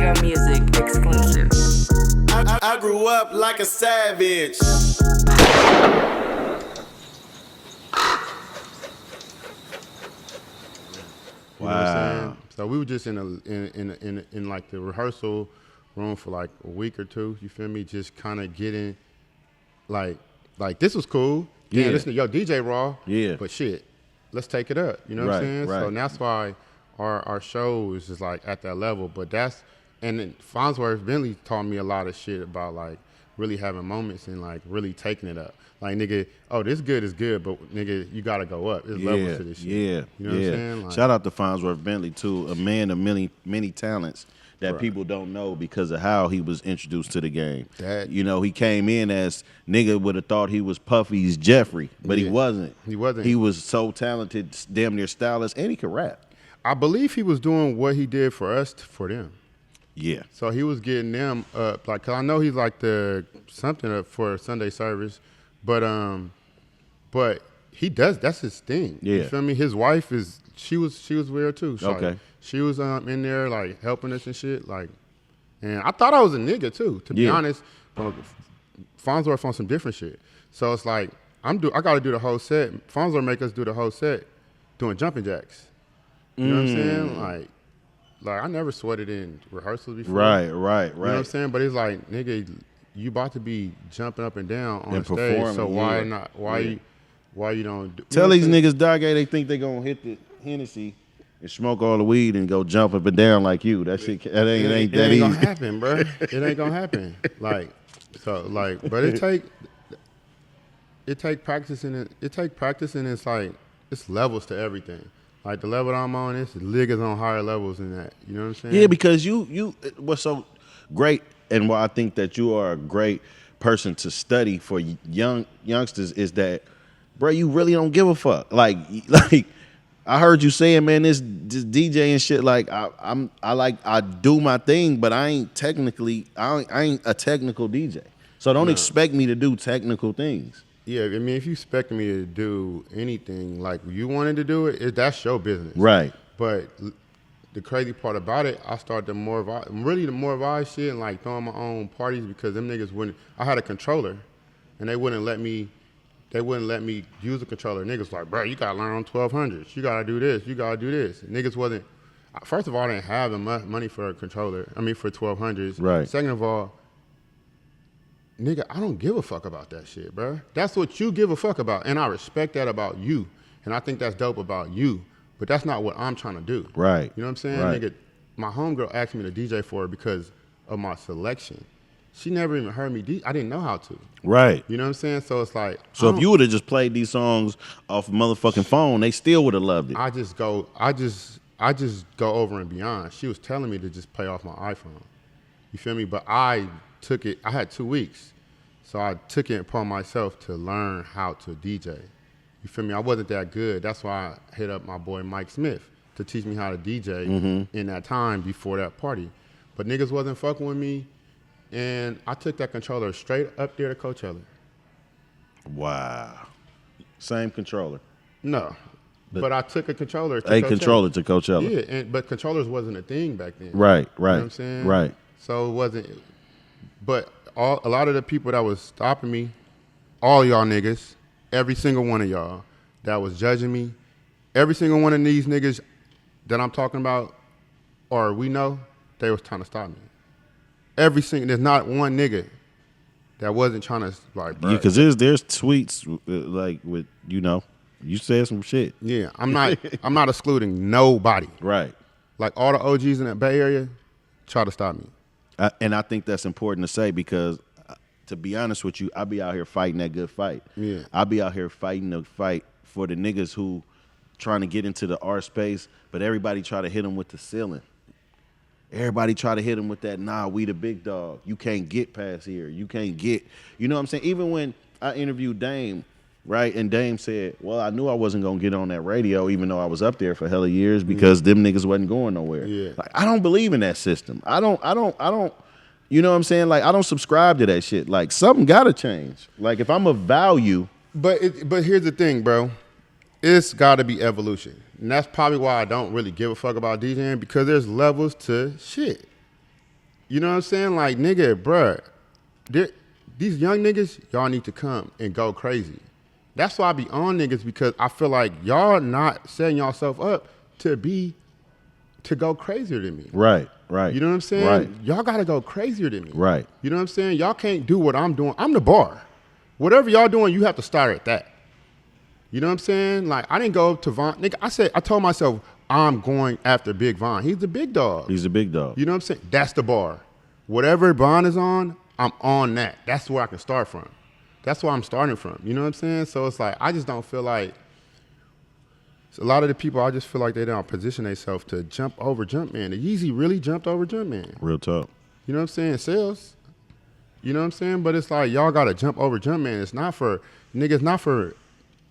Rare Music exclusive. I grew up like a savage. You know what I'm saying? So we were just in like the rehearsal room for like a week or two. You feel me? Just kind of getting like this was cool. Yeah, listen to yo DJ Raw. Yeah. But shit, let's take it up. You know what I'm saying? Right. So that's why our show is just like at that level. But that's and then Farnsworth Bentley taught me a lot of shit about like really having moments and like really taking it up. Like nigga, oh this good is good, but nigga, you gotta go up. There's levels to this shit. Yeah. You know what I'm saying? Like, shout out to Farnsworth Bentley too, a man of many talents that people don't know because of how he was introduced to the game. You know, he came in as nigga would have thought he was Puffy's Jeffrey, but he wasn't. He wasn't. He was so talented, damn near stylist, and he could rap. I believe he was doing what he did for us for them. Yeah. So he was getting them up, like, cause I know he's like the something up for Sunday service, but he does. That's his thing. Yeah. You feel me? His wife she was weird too. So Okay. She was in there like helping us and shit. Like, and I thought I was a nigga too, to be honest. But Farnsworth on some different shit. So it's like I got to do the whole set. Farnsworth make us do the whole set, doing jumping jacks. You know what I'm saying? Like I never sweated in rehearsals before. Right. You know what I'm saying? But it's like, nigga, you about to be jumping up and down on And the stage. So performing, why not? Why you don't do? Tell these niggas, Daghe, they think they gonna hit the Hennessy and smoke all the weed and go jump up and down like you. That shit, that ain't that easy. It ain't gonna happen, bro. It ain't gonna happen. But it take practice and it's like it's levels to everything. Like the level that I'm on, this league is on higher levels than that. You know what I'm saying? Yeah, because you what's so great and why I think that you are a great person to study for youngsters is that, bro, you really don't give a fuck. Like I heard you saying, man, this DJ and shit. Like I do my thing, but I ain't a technical DJ. So don't expect me to do technical things. Yeah, I mean, if you expect me to do anything like you wanted to do it, that's your business. Right. But the crazy part about it, I started the MoreVibes shit and like throwing my own parties because them niggas wouldn't. I had a controller, and they wouldn't let me use the controller. Niggas like, bro, you gotta learn on 1200s. You gotta do this. You gotta do this. And niggas wasn't. First of all, I didn't have the money for a controller. I mean, for 1200s. Right. Second of all, nigga, I don't give a fuck about that shit, bro. That's what you give a fuck about, and I respect that about you, and I think that's dope about you. But that's not what I'm trying to do. Right. You know what I'm saying? Right. Nigga, my homegirl asked me to DJ for her because of my selection. She never even heard me DJ. I didn't know how to. Right. You know what I'm saying? So it's like. So if you would have just played these songs off a motherfucking phone, they still would have loved it. I just go over and beyond. She was telling me to just play off my iPhone. You feel me? But I took it. I had 2 weeks, so I took it upon myself to learn how to DJ. You feel me? I wasn't that good. That's why I hit up my boy Mike Smith to teach me how to DJ in that time before that party. But niggas wasn't fucking with me, and I took that controller straight up there to Coachella. Wow. Same controller. No, but I took a controller to A Coachella. controller to Coachella. Yeah, but controllers wasn't a thing back then. Right. You know what I'm saying? Right. So it wasn't, but a lot of the people that was stopping me, all y'all niggas, every single one of y'all that was judging me, every single one of these niggas that I'm talking about, or we know, they was trying to stop me. There's not one nigga that wasn't trying to like, bro. Yeah, because there's tweets like with, you said some shit. Yeah, I'm not excluding nobody. Right. Like all the OGs in the Bay Area try to stop me. And I think that's important to say because, to be honest with you, I be out here fighting that good fight. Yeah. I be out here fighting the fight for the niggas who trying to get into the art space, but everybody try to hit them with the ceiling. Everybody try to hit them with that, nah, we the big dog. You can't get past here. You can't get, you know what I'm saying? Even when I interviewed Dame, right, and Dame said, well, I knew I wasn't going to get on that radio even though I was up there for hella years because them niggas wasn't going nowhere. Yeah. Like, I don't believe in that system. I don't, you know what I'm saying? Like, I don't subscribe to that shit. Like, something got to change. Like, if I'm of value. But here's the thing, bro. It's got to be evolution. And that's probably why I don't really give a fuck about DJing, because there's levels to shit. You know what I'm saying? Like, nigga, bruh, these young niggas, y'all need to come and go crazy. That's why I be on niggas, because I feel like y'all not setting yourself up to go crazier than me. Right. You know what I'm saying? Right. Y'all gotta go crazier than me. Right. You know what I'm saying? Y'all can't do what I'm doing. I'm the bar. Whatever y'all doing, you have to start at that. You know what I'm saying? Like, I didn't go up to Von. Nigga, I told myself, I'm going after Big Von. He's the big dog. He's a big dog. You know what I'm saying? That's the bar. Whatever Von is on, I'm on that. That's where I can start from. That's where I'm starting from. You know what I'm saying? So it's like, I just don't feel like, a lot of the people, I just feel like they don't position themselves to jump over Jumpman. The Yeezy really jumped over Jumpman. Real talk. You know what I'm saying? Sales. You know what I'm saying? But it's like, y'all got to jump over Jumpman. It's not for, nigga, it's not for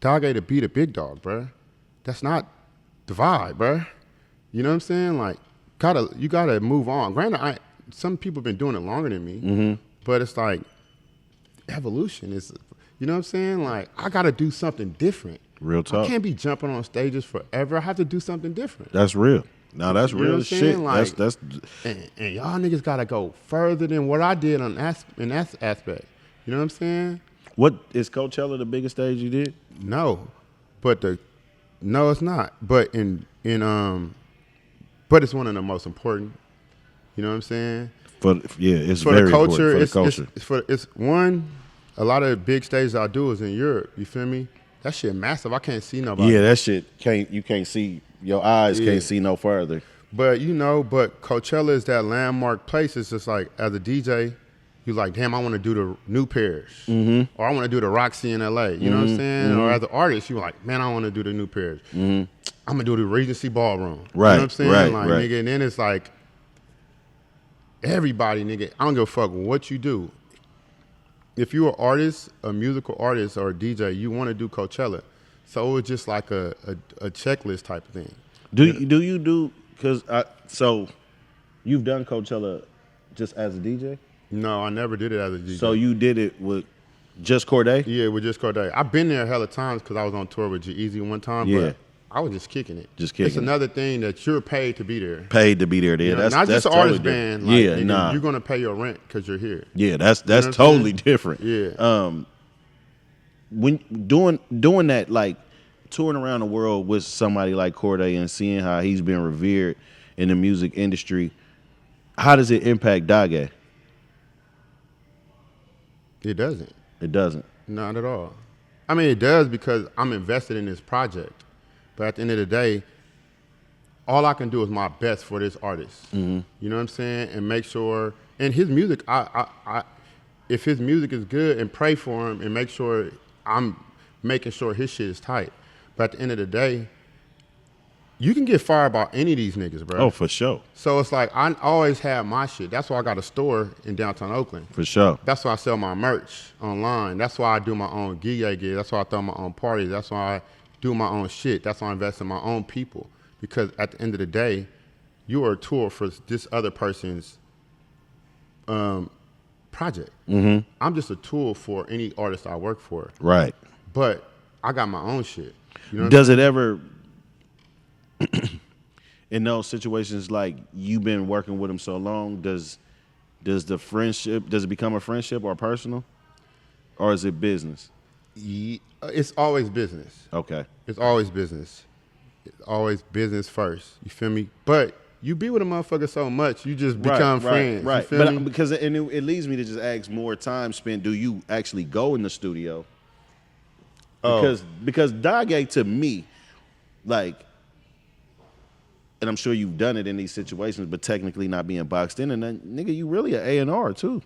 Daghe to be the big dog, bruh. That's not the vibe, bruh. You know what I'm saying? Like, you gotta move on. Granted, some people been doing it longer than me, but it's like, evolution is, you know what I'm saying? Like, I gotta do something different. Real talk. I can't be jumping on stages forever. I have to do something different. That's real. Now that's You know real what I'm shit. saying? Like, That's and y'all niggas gotta go further than what I did in that aspect. You know what I'm saying? what is Coachella the biggest stage you did? No, no, it's not. But but it's one of the most important. You know what I'm saying? It's For very the culture, important for the culture. it's one. A lot of the big stages I do is in Europe. You feel me? That shit massive. I can't see nobody. Yeah, that shit you can't see. Your eyes can't see no further. But Coachella is that landmark place. It's just like, as a DJ, you're like, damn, I want to do the New Pairs. Or I want to do the Roxy in LA. You know what I'm saying? Or as an artist, you're like, man, I want to do the New Pairs. I'm going to do the Regency Ballroom. Right, You know what I'm saying? right, like, right. nigga, and then it's like, everybody, nigga, I don't give a fuck what you do. If you're an artist, a musical artist, or a DJ, you want to do Coachella. So it's just like a checklist type of thing. Do you do, because so you've done Coachella just as a DJ? No, I never did it as a DJ. So you did it with just Cordae? Yeah, with just Cordae. I've been there hella times because I was on tour with G-Eazy one time, Yeah. but I was just kicking it. Just kicking It's it. another thing that you're paid to be there. Paid to be there. You know, That's not that's just an totally artist band. different. Like, Yeah, nigga, nah. you're gonna pay your rent because you're here. Yeah, that's what I'm totally saying? different. Yeah. When doing that, like touring around the world with somebody like Cordae and seeing how he's been revered in the music industry, how does it impact Daghe? It doesn't. It doesn't. Not at all. I mean, it does because I'm invested in this project. But at the end of the day, all I can do is my best for this artist. You know what I'm saying? And make sure, and his music, if his music is good, and pray for him and make sure I'm making sure his shit is tight. But at the end of the day, you can get fired by any of these niggas, bro. Oh, for sure. So it's like, I always have my shit. That's why I got a store in downtown Oakland. For sure. That's why I sell my merch online. That's why I do my own gig. That's why I throw my own parties. That's why I do my own shit. That's why I invest in my own people. Because at the end of the day, you are a tool for this other person's project. I'm just a tool for any artist I work for. Right. But I got my own shit. You know what Does it ever, in those situations, like you've been working with him so long, does the friendship, does it become a friendship or personal? Or is it business? It's always business. Okay. It's always business. It's always business first. You feel me? But you be with a motherfucker so much, you just become friends. Right. You feel me? Because it leads me to just ask more time spent. Do you actually go in the studio? Because Daghe, to me, like, and I'm sure you've done it in these situations, but technically not being boxed in, and then, nigga, you really an A&R too.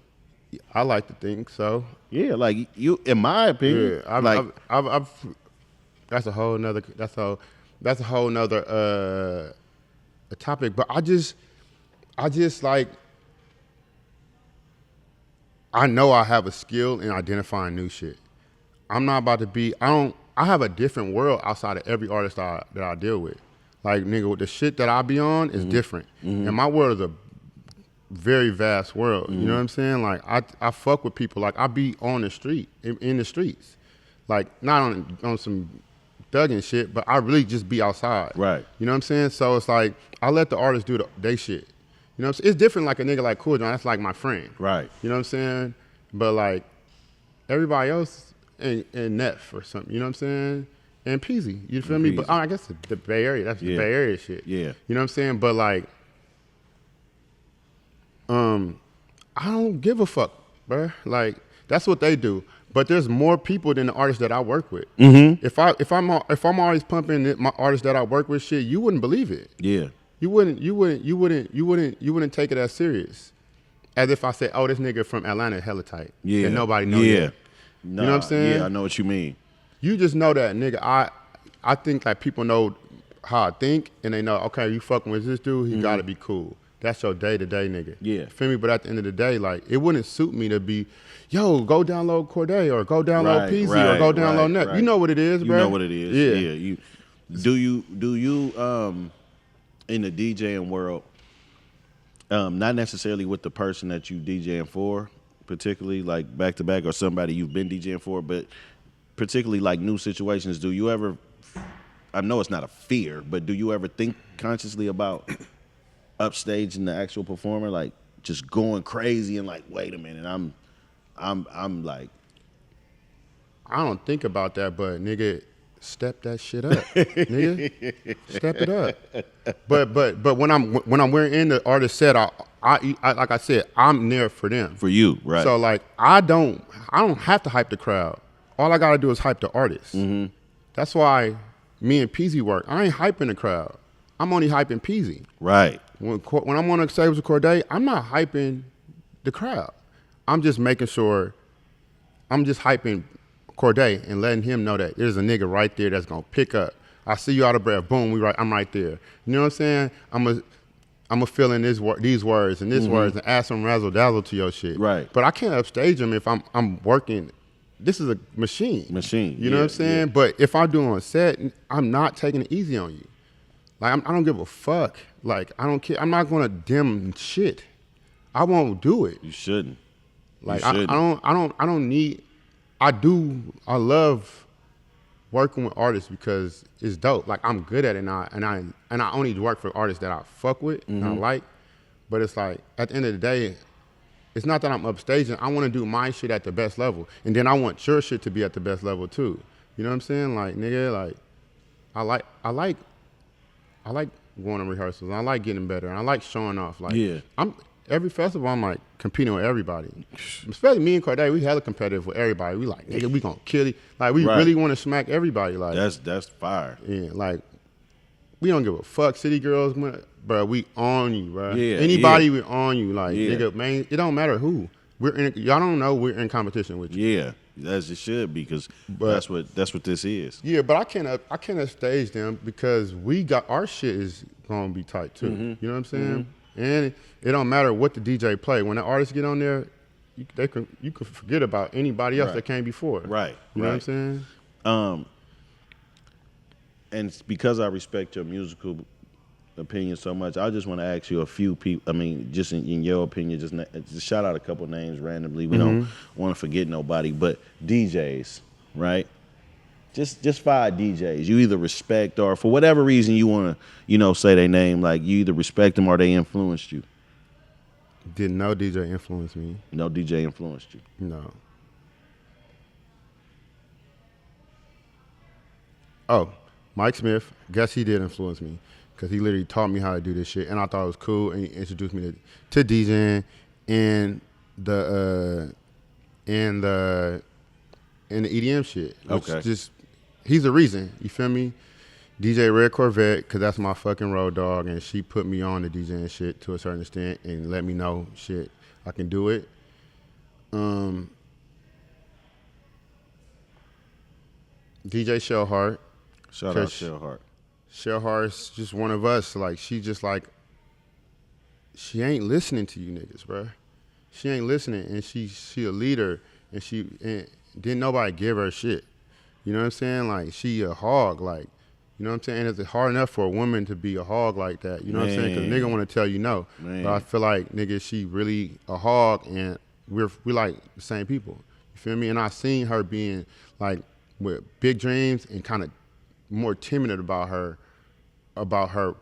I like to think so. Yeah, like you, in my opinion, Yeah, I've that's a whole nother topic. But I just like, I know I have a skill in identifying new shit. I'm not about to be. I have a different world outside of every artist that I deal with. Like, nigga, the shit that I be on is different, and my world is a very vast world. You know what I'm saying? Like, I fuck with people. Like, I be on the street, in the streets, like not on some thugging shit, but I really just be outside. Right. You know what I'm saying? So it's like, I let the artists do they shit. You know You know what I'm saying? It's different like a nigga like Cool John. That's like my friend. Right. You know what I'm saying? But like everybody else and Neff or something. You know what I'm saying? And Peasy. You feel me? But I guess the Bay Area. That's the Bay Area shit. Yeah. You know what I'm saying? But like, I don't give a fuck, bruh. Like that's what they do. But there's more people than the artists that I work with. Mm-hmm. If I'm always pumping my artists that I work with shit, you wouldn't believe it. Yeah. You wouldn't take it as serious. As if I say, oh, this nigga from Atlanta hella tight. Yeah. And nobody knows that. Nah, you know what I'm saying? Yeah, I know what you mean. You just know that, nigga. I think like people know how I think and they know, okay, you fucking with this dude, he gotta be cool. That's your day-to-day nigga. Yeah. Feel me? But at the end of the day, like, it wouldn't suit me to be, yo, go download Cordae or go download Peasy or go download Net. Right. You know what it is, bro. You know what it is. Yeah. Do you in the DJing world, not necessarily with the person that you DJing for, particularly like back to back or somebody you've been DJing for, but particularly like new situations, do you ever, I know it's not a fear, but do you ever think consciously about upstaging the actual performer, like just going crazy and like, wait a minute, I'm like, I don't think about that, but nigga, step that shit up, nigga. Step it up. But when we're in the artist set, I like I said, I'm there for them. for you, right? So like I don't have to hype the crowd. All I gotta do is hype the artist. Mm-hmm. That's why me and Peasy work. I ain't hyping the crowd. I'm only hyping Peasy. Right. When I'm on a stage with Cordae, I'm not hyping the crowd. I'm just making sure I'm just hyping Cordae and letting him know that there's a nigga right there that's gonna pick up. I see you out of breath. Boom, I'm right there. You know what I'm saying? I'm a fill in these words and this words and add some razzle dazzle to your shit. Right. But I can't upstage them if I'm working. This is a machine. You know what I'm saying? Yeah. But if I'm doing a set, I'm not taking it easy on you. Like I don't give a fuck. Like I don't care. I'm not gonna dim shit. I won't do it. You shouldn't. Like I don't need. I love working with artists because it's dope. Like I'm good at it, and I only work for artists that I fuck with and I like. But it's like at the end of the day, it's not that I'm upstaging. I want to do my shit at the best level, and then I want your shit to be at the best level too. You know what I'm saying? Like nigga, like I like going to rehearsals. I like getting better. And I like showing off. Like every festival, I'm like competing with everybody. Especially me and Cordae, we hella competitive with everybody. We like, nigga, we gonna kill it. Like we really want to smack everybody. Like that's fire. Yeah, like we don't give a fuck. City girls, bro, we on you, bro. Yeah, anybody we on you. Like nigga, man, it don't matter who. Y'all don't know we're in competition with you. Yeah, as it should be, because that's what this is. Yeah, but I can't stage them because we got our shit is gonna be tight too. You know what I'm saying? And it don't matter what the DJ play. When the artists get on there, you can forget about anybody else that came before. Right. You know what I'm saying? And it's because I respect your musical opinion so much, I just want to ask you a few people. I mean, just in your opinion, just shout out a couple names randomly. We don't want to forget nobody, but DJs, right? Just 5 DJs you either respect or for whatever reason you want to, say their name. Like you either respect them or they influenced you. Did no DJ influence me? No DJ influenced you. No. Oh, Mike Smith. Guess he did influence me because he literally taught me how to do this shit, and I thought it was cool, and he introduced me to DJing and the EDM shit. Okay. He's the reason, you feel me? DJ Red Corvette, because that's my fucking road dog, and she put me on the DJing shit to a certain extent and let me know, shit, I can do it. DJ Shellheart. Shout out Shellheart. Shellheart's just one of us. Like, she ain't listening to you niggas, bro. She ain't listening, and she a leader, and didn't nobody give her shit. You know what I'm saying? Like, she a hog, like, you know what I'm saying? It's hard enough for a woman to be a hog like that. You know what I'm saying? Because nigga want to tell you no. Man. But I feel like, nigga, she really a hog, and we like the same people. You feel me? And I seen her being, like, with big dreams and kind of more timid about her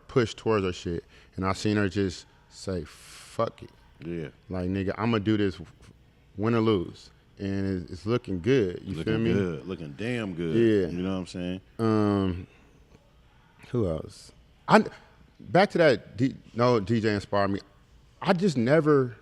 push towards her shit. And I seen her just say fuck it. Yeah. Like, nigga, I'm gonna do this win or lose. And it's looking good. You feel me? Looking good. Looking damn good. Yeah. You know what I'm saying? Who else? Back to that, DJ inspired me. I just never,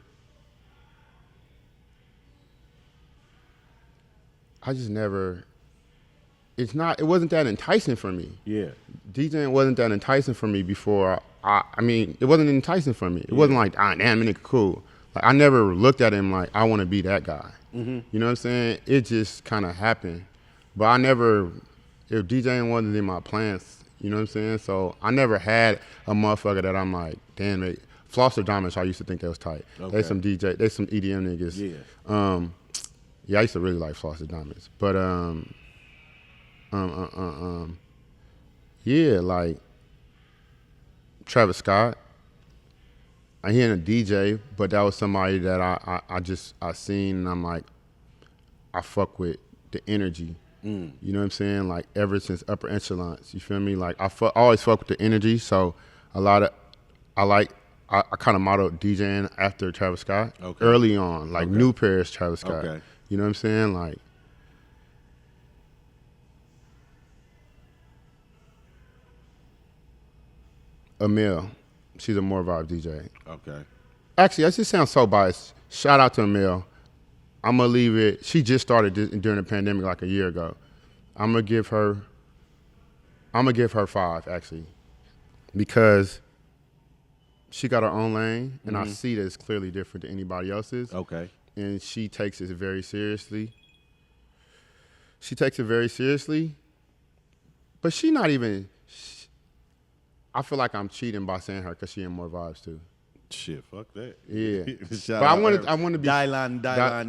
it wasn't that enticing for me. Yeah. DJing wasn't that enticing for me before. I mean, it wasn't enticing for me. It wasn't like, damn, nigga, cool. Like, I never looked at him like, I want to be that guy. You know what I'm saying? It just kind of happened. But I never, if DJing wasn't in my plans, you know what I'm saying? So I never had a motherfucker that I'm like, damn it. Flosserdamish, I used to think that was tight. Okay. They some EDM niggas. Yeah. Yeah, I used to really like Flosserdamish. But yeah, like Travis Scott. I hear a DJ, but that was somebody that I seen and I'm like, I fuck with the energy. You know what I'm saying? Like ever since Upper Echelons, you feel me? Like I always fuck with the energy. So I kind of modeled DJing after Travis Scott early on, like New Paris Travis Scott. Okay. You know what I'm saying? Like, Emil, she's a MoreVibes DJ. Okay. Actually, that just sounds so biased. Shout out to Emil. I'm gonna leave it. She just started during the pandemic like a year ago. I'm gonna give her 5 actually, because she got her own lane, and I see that it's clearly different than anybody else's. Okay. And she takes it very seriously. But she not even. I feel like I'm cheating by saying her because she in MoreVibes too. Shit, fuck that. Yeah. Shout But out I want to be. Dylan.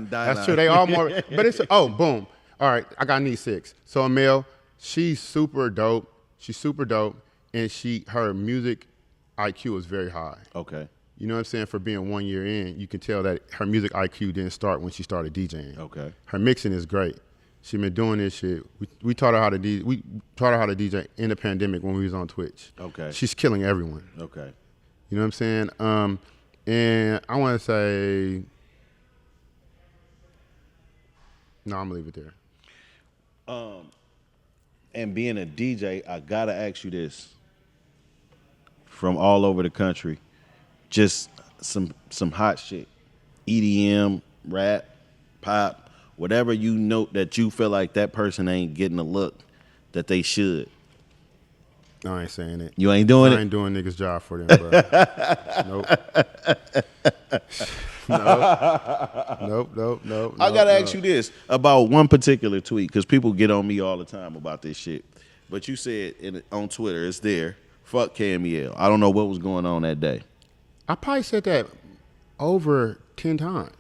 That's true. They all more. But it's boom. All right, I need 6. So Emil, she's super dope. And her music IQ is very high. Okay. You know what I'm saying? For being 1 year in, you can tell that her music IQ didn't start when she started DJing. Okay. Her mixing is great. She been doing this shit. We taught her how to DJ in the pandemic when we was on Twitch. Okay. She's killing everyone. Okay. You know what I'm saying? And I want to say, no, I'm gonna leave it there. And being a DJ, I gotta ask you this. From all over the country, just some hot shit, EDM, rap, pop, whatever you know that you feel like that person ain't getting a look that they should. No, I ain't saying it. You ain't doing it? I ain't doing niggas' job for them, bro. Nope. I gotta ask you this about one particular tweet, because people get on me all the time about this shit. But you said on Twitter, it's there, fuck KMEL. I don't know what was going on that day. I probably said that over 10 times.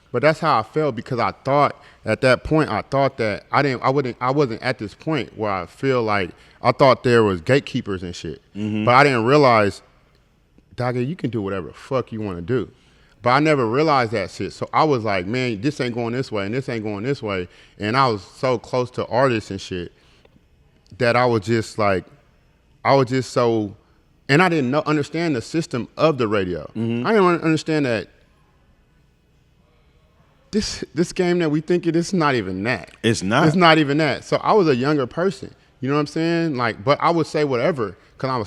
But that's how I felt, because I thought at that point, that I wasn't at this point where I feel like I thought there was gatekeepers and shit. But I didn't realize, Daghe, you can do whatever the fuck you want to do. But I never realized that shit. So I was like, man, this ain't going this way and this ain't going this way. And I was so close to artists and shit that I was just so, and I didn't understand the system of the radio. I didn't understand that this game that we think it's not even that. It's not. It's not even that. So I was a younger person. You know what I'm saying? Like, but I would say whatever, because I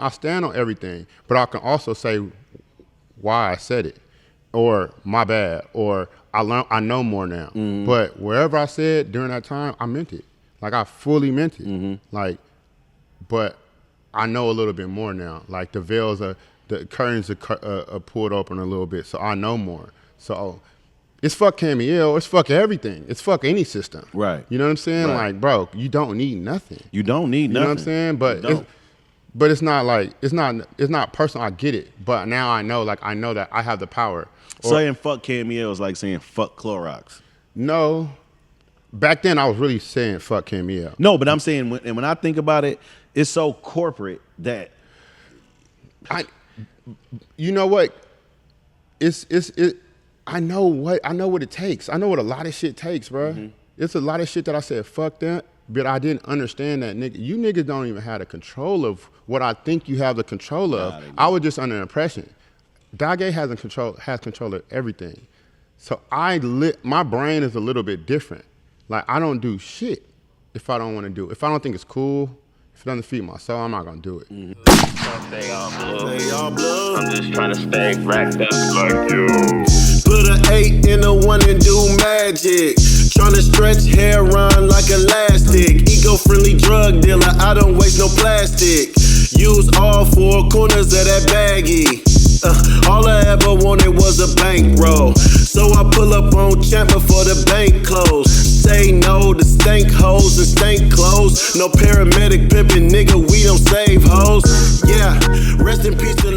stand on everything. But I can also say why I said it, or my bad, or I know more now. But wherever I said during that time, I meant it. Like, I fully meant it. Like, but I know a little bit more now. Like, the curtains are pulled open a little bit, so I know more. So it's fuck KMEL, it's fuck everything. It's fuck any system. Right. You know what I'm saying? Right. Like, bro, you don't need nothing. You don't need nothing. You know what I'm saying? But it's not like, it's not personal. I get it. But now I know that I have the power. Saying fuck KMEL is like saying fuck Clorox. No. Back then I was really saying fuck KMEL. No, but I'm saying when I think about it, it's so corporate that you know what? I know what it takes. I know what a lot of shit takes, bro. It's a lot of shit that I said fuck that, but I didn't understand that, nigga. You niggas don't even have the control of what I think you have the control of. I was just under the impression. Daghe has control of everything. So my brain is a little bit different. Like, I don't do shit if I don't want to do it. If I don't think it's cool, if it doesn't feed my soul, I'm not gonna do it. Stay all blue. I'm just trying to stay racked up like you. Put an 8 in a 1 and do magic. Tryna stretch hair on like elastic. Eco-friendly drug dealer, I don't waste no plastic. Use all 4 corners of that baggie. All I ever wanted was a bankroll. So I pull up on Champ before the bank close. Say no to stank hoes and stank clothes. No paramedic pimpin', nigga, we don't save hoes. Yeah, rest in peace to